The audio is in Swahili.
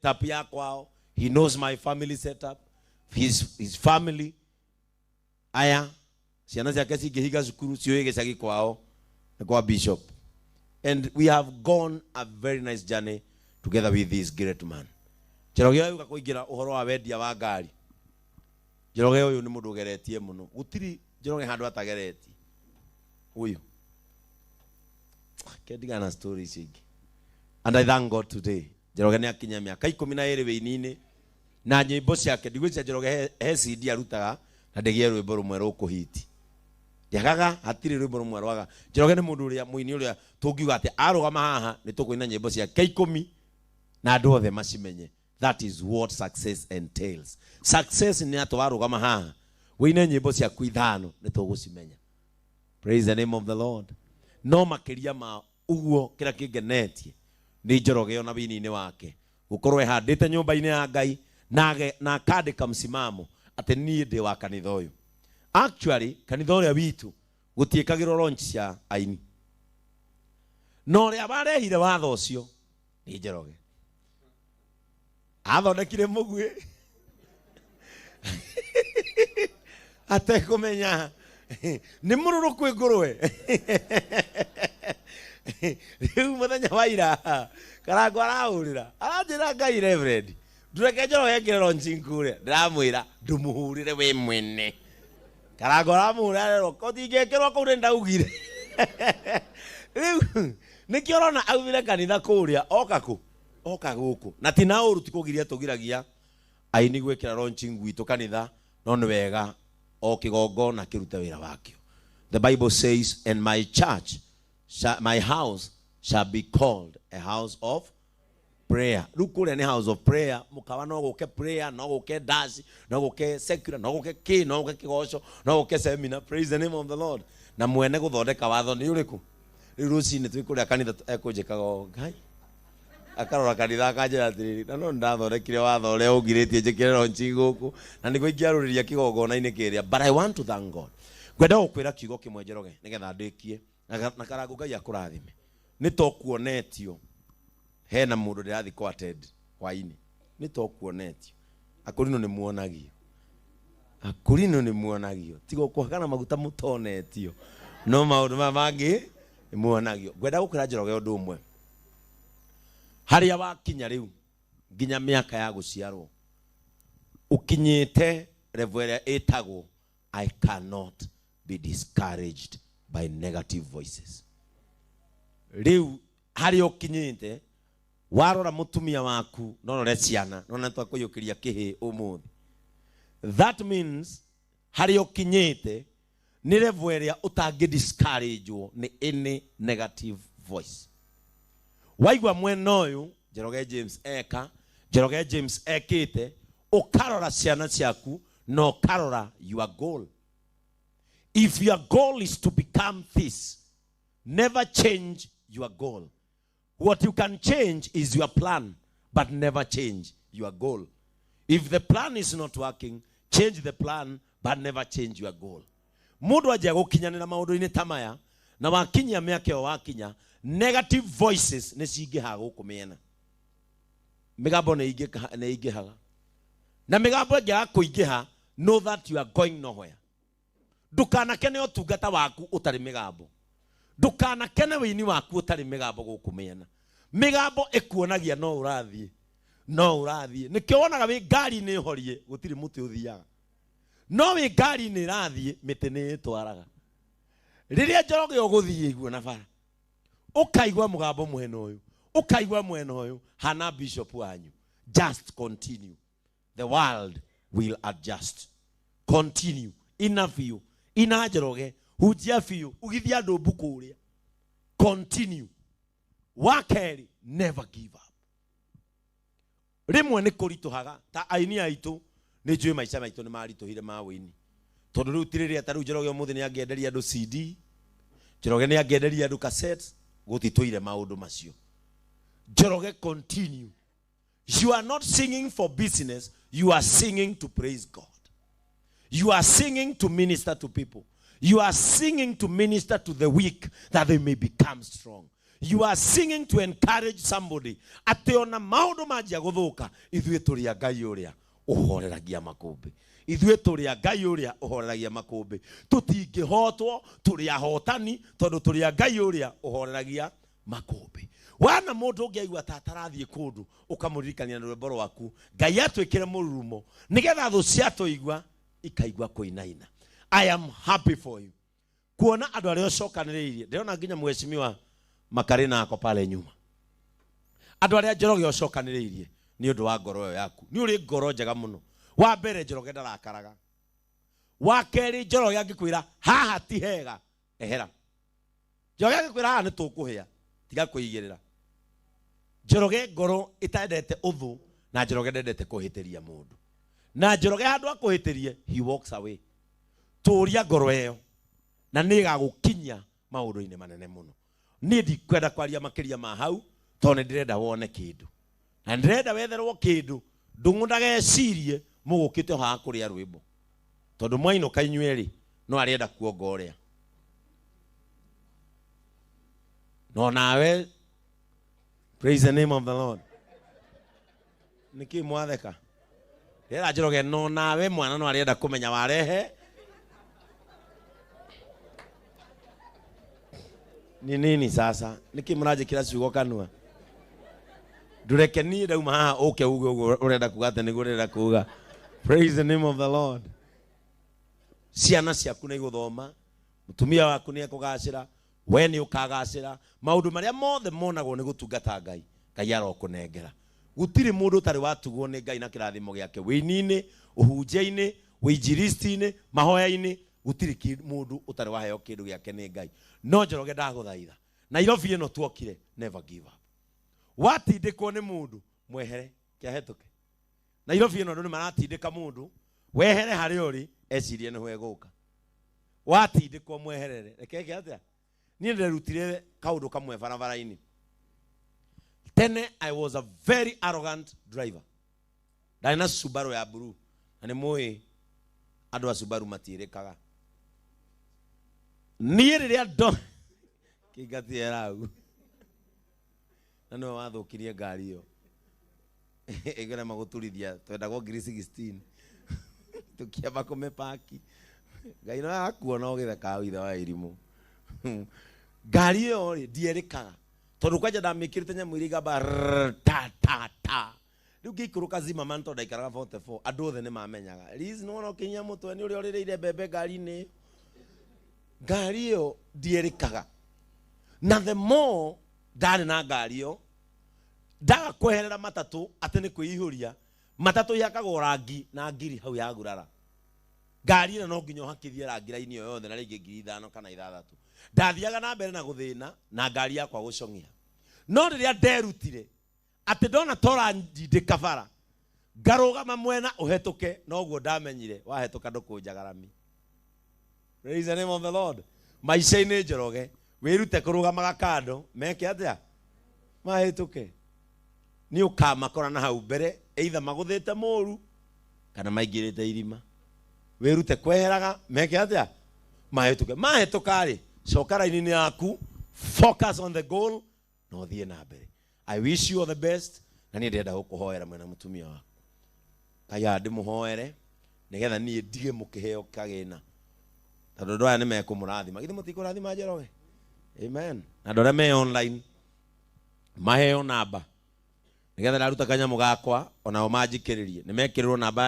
setup ya kwao. He knows my family setup. His family. Aya. Siana zake sikihiga zukuru siyoege sagi kwao. Kwa bishop. And we have gone a very nice journey together with this great man. Njoroge uyu gakuigira uhoro wa wendia wa ngari. Njoroge uyu ni mundu geretie muno. Gutiri Njoroge handu atageretie. Uyu. Kedigana stories igi. And I thank God today. Njoroge ni akinya miaka 12 weini-ini. Na nyimbo ciake ndigwicia Njoroge he CD arutaga na ndegie rwimbo rumwe rukuhiti. Ndiagaga hatiri rwimbo rumwe rwaga. Njoroge ni mundu uria muini uria tungiuga ati arugama haha ni tukuina nyimbo ciake 10 na andu othe macimenye. That is what success entails. Success ni atu warugama haha wina nyimbo ciaku 5 ni tugucimenya. Praise the name of the Lord. No makiria ma uguo kira kingenetie ni Njoroge ona wini-ini wake gukorwo ehandite nyumba-ini ya Ngai na akandika msimamo ati nie ndi wa kanitha uyu. Actually kanitha uria witu gutiikagirwo launch cia aini, no ria barehire watho ucio ni Njoroge. Athondekire mugwi ate kumenya ni mururuku ngurwe. Riu muthenya wa ira karango arahurira aranjira Ngai reverend ndureke Njoroge ekire launching kuria ndiramwira ndumuhurire we mwene. Karango aramura rero kotingekirwo kuu ndaugire. Riu nikiorona aumire kanitha kuria oka guku na tina uru tikugiria tugiragia aini gwikira launching gwitu kanitha no ni wega o kigongo na kirute wira wakio. The Bible says, and my church my house shall be called a house of prayer. Rukuria ni house of prayer. Mukawa no guke prayer, no guke dance, no guke secular, no guke ki, no guke kigosho, no guke seminar. Praise the name of the Lord. Na mwene guthondeka watho ni uriku. Riruci ni twikuria kanitha ekunjikaga Ngai. Akarora kanitha kanjira atiri na no ndathondekire watho uria ungiritie njikire launching guku na niguo ingiaruriria kigogona-ini kiria. But I want to thank God. Gwenda gukwira kiugo kimwe Njoroge nigetha ndikie na karangu Ngai akurathime. Ni tokuonetio hena mundu ndirathi ko attend hwaini. Ni tokuonetio akurino ni muonagio. Akurino ni muonagio. Tigo kwakana maguta mutonetio. No maundu mangi ni muonagio. Gwenda gukwira Njoroge undu umwe. Haria wakinya riu nginya miaka ya guciarwo ukinyite level ĩrĩa ĩtagwo I cannot be discouraged by negative voices. Riu haria ukinyite warora mutumia waku norore ciana nona twakuyukiria kihi umuthi. That means haria ukinyite ni level ĩrĩa utangi discouragewo ni any negative voice. Waigwa mwena uyu Njoroge James eka Njoroge James ekite ukarora ciana ciaku no karora your goal. If your goal is to become this, never change your goal. What you can change is your plan, but never change your goal. If the plan is not working, change the plan, but never change your goal. Mundu aje gukinyanira maundu-ini tamaya na wakinya miaka yo wakinya negative voices niciingihaga gukumiena. Migambo ne ingihaga na migambo ya kuingiha, know that you are going nowhere. Ndukanakene utungata waku utari migambo. Ndukanakene wini waku utari migambo gukumiena. Migambo ekuonagia no urathie. No urathie. Nikionaga wi ngari ni horie gutiri muti uthiaga. No wi ngari ni rathie miti ni itwaraga. Riria Njoroge uguthie iguo na bara. Ukaigwa mugambo mwena uyu. Ukaigwa mwena uyu. Hana bishop wanyu. Just continue. The world will adjust. Continue. Enough you. Ina Njoroge. Hujia fiu. Ugithia andu mbuku uria. Continue. Wakeri. Never give up. Rimwe ni kurituhaga. Ta aini aitu. Ni njui maica maitu ni marituhire mawini. Tondu riu tiriri ataru Njoroge umuthi ni angienderia andu CD. Njoroge ni angienderia andu cassette. Gutituire maundu macio. Njoroge continue. You are not singing for business. You are singing to praise God. You are singing to minister to people. You are singing to minister to the weak that they may become strong. You are singing to encourage somebody. Ate ona maundu manjia guthuka, ithuĩ tũrĩ Ngai ũrĩa ũhoreragia makũmbĩ. Ithuĩ tũrĩ Ngai ũrĩa ũhoreragia makũmbĩ. Tũtingĩhotwo, tũrĩ ahotani tondũ tũrĩ Ngai ũrĩa ũhoreragia makũmbĩ. Wana mũndũ ũngĩaigua ta atarathiĩ kũndũ ũkamũririkania na rwĩmbo rwaku, Ngai atwĩkĩre mũrurumo nĩgetha thũ ciatũigua ikaigua kũinaina. I am happy for you. Kuona andũ arĩa ũcokanĩrĩirie. Ndĩrona nginya mheshimiwa Makarina ako pale nyuma. Andũ arĩa Njoroge ũcokanĩrĩirie nĩ ũndũ wa ngoro yaku. Nĩ ũrĩ ngoro njega mũno. Wa mbere Njoroge ndarakaraga. Wa kerĩ Njoroge angĩkwĩra haha ti hega, ehera. Njoroge angĩkwĩra haha nĩ tũkũhĩa, tiga kwĩigĩrĩra. Njoroge ngoro ĩtendete ũthũ na Njoroge ndendete kũhĩtĩria mũndũ. Na Njoroge handũ akũhĩtĩrie, he walks away. Tũria ngoro ĩyo na nĩ gagũkinya maũndũ-inĩ manene mũno. Niĩ ndikwenda kwaria makĩria ma hau tondũ ndĩrenda wone kĩndũ. Na ndĩrenda wetherwo kĩndũ, ndũng'undagecirie mũgũkĩte haha kũrĩa rwĩmbo. Tondũ mwainũka inyuĩ-rĩ no arĩenda kuonga ũrĩa. No nawe, praise the name of the Lord. Niki mwatheka. Ndĩrenda Njoroge no nawe mwana no arĩenda kũmenya warehe. Ni nini sasa? Niki mũranjĩkĩra ciugo kanua? Ndũreke niĩ ndauma haha ũke uge ũguo ũrenda kuga atĩ nĩguo ũrenda kuga. Praise the name of the Lord. Ciana ciaku nĩ igũthoma, mũtumia waku nĩ ekũgacĩra, we nĩ ũkagacĩra. Maũndũ marĩa mothe monagwo nĩ gũtungata Ngai, Ngai arokũnengera. Gũtirĩ mũndũ ũtarĩ watugwo nĩ Ngai na kĩrathimo gĩake. Wĩini-inĩ, ũhunjia-inĩ, ũinjilisti-inĩ, mahoya-inĩ, gũtirĩ mũndũ ũtarĩ waheo kĩndũ gĩake nĩ Ngai. No Njoroge ndagũthaitha. Nairobi ĩno tuokire, never give up. Watindĩkwo nĩ mũndũ, mwehere kĩahĩtũke. Nairobi ĩno nĩ maratindĩka mũndũ, wehere harĩa ũrĩ, ecirie nĩho egũka. Watindĩkwo mweherere. Rekeke atĩa? Niĩ nderutire kaũndũ kamwe barabara-inĩ. Tene I was a very arrogant driver. Ndarĩ na Subaru ya blue. Na nĩ mũĩ andũ a Subaru matiĩrĩkaga. Niĩ rĩrĩa ndo kĩingatie rau. Na nĩwe wathũkirie ngari ĩyo. Ĩgerema gũturithia twendagwo ngiri 16. Tukiamba kũmĩpaki. Ngai no akuona ũgĩtheka ithe wa irimũ. Ngari ĩyo ndierĩkaga. Tondũ kwanja ndamĩkĩrĩte nyamũ iria igamba ta ta ta. Rĩu ngĩikũrũka Zimmerman tondũ ndaikaraga 44. Andũ othe nĩ mamenyaga. Liz nĩ wona ũkĩnyia mũtwe nĩ ũrĩa ũrĩrĩire mbembe ngari-inĩ. Ngari ĩyo ndierĩkaga. Na the more ndarĩ na ngari ĩyo, ndaga kweherera matatũ atĩ nĩ kwĩihũria. Matatũ yakagwo rangi na ngiri hau ya gurara. Ngari ĩno no nginya ũhakithie rangi raini ĩyo yothe na rĩngĩ ngiri 5 kana 6. Ndathiaga na mbere na gũthĩna na ngari yakwa gũcong'ia. No rĩrĩa nderutire atĩ ndona tora njindĩka bara, ngarũgama mwena ũhetũke, noguo ndamenyire wahetũka ndũkũnjagarami. Praise the name of the Lord. Maica-inĩ Njoroge, wĩrute kũrũgamaga kando, meke atĩa? Mahetũke. Nĩ ũkamakora na hau mbere, either magũthĩte mũru kana maingĩrĩte irima. Wĩrute kweheraga, meke atĩa? Mahetũke. Mahetũka-rĩ, coka raini-inĩ yaku, focus on the goal, na ũthiĩ na mbere. I wish you all the best. Na niĩ ndĩrenda gũkũhoera mwena mũtumia waku. Kaya ndĩmũhoere nĩgetha niĩ ndige mũkĩheo kagĩna. Tondũ andũ aya nĩ mekũmũrathima. Githĩ mũtikũrathima Njoroge? Amen. Na andũ arĩa me online maheo namba. Nĩgetha ndaruta kanyamũ gakwa onao manjikĩrĩrie. Nĩ mekĩrĩrwo namba